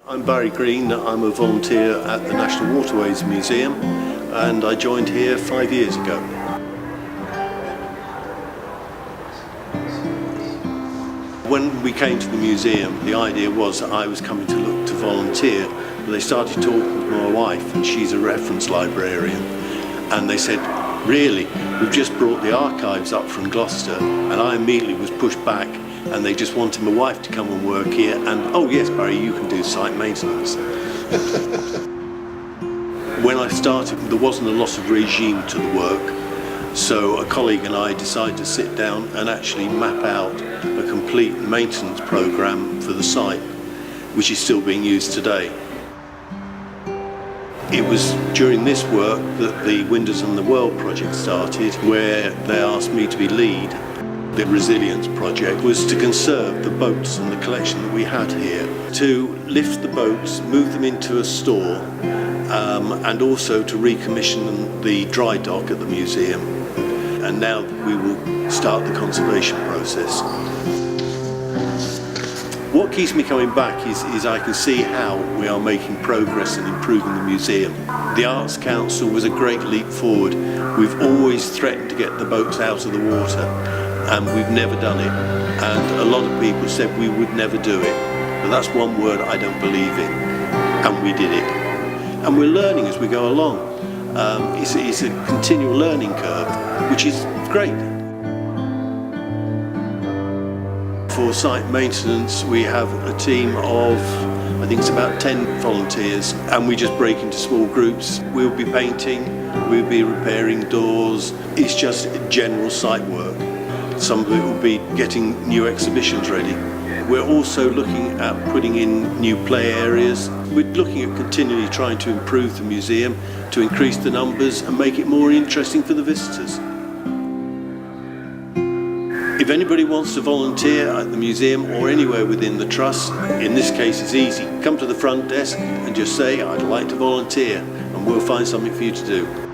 I'm Barry Green, I'm a volunteer at the National Waterways Museum and I joined here 5 years ago. When we came to the museum, the idea was that I was coming to look to volunteer, but they started talking with my wife and she's a reference librarian, and they said, really, we've just brought the archives up from Gloucester, and I immediately was pushed back and they just wanted my wife to come and work here, and oh yes Barry, you can do site maintenance. When I started, there wasn't a lot of regime to the work, so a colleague and I decided to sit down and actually map out a complete maintenance programme for the site, which is still being used today. It was during this work that the Windows on the World project started, where they asked me to be lead. The resilience project was to conserve the boats and the collection that we had here, to lift the boats, move them into a store, and also to recommission the dry dock at the museum. And now we will start the conservation process. What keeps me coming back is I can see how we are making progress and improving the museum. The Arts Council was a great leap forward. We've always threatened to get the boats out of the water, and we've never done it. And a lot of people said we would never do it, but that's one word I don't believe in, and we did it. And we're learning as we go along. It's a continual learning curve, which is great. For site maintenance, we have a team of, I think it's about 10 volunteers, and we just break into small groups. We'll be painting, we'll be repairing doors. It's just general site work. Some of it will be getting new exhibitions ready. We're also looking at putting in new play areas. We're looking at continually trying to improve the museum, to increase the numbers and make it more interesting for the visitors. If anybody wants to volunteer at the museum or anywhere within the trust, in this case it's easy. Come to the front desk and just say, I'd like to volunteer, and we'll find something for you to do.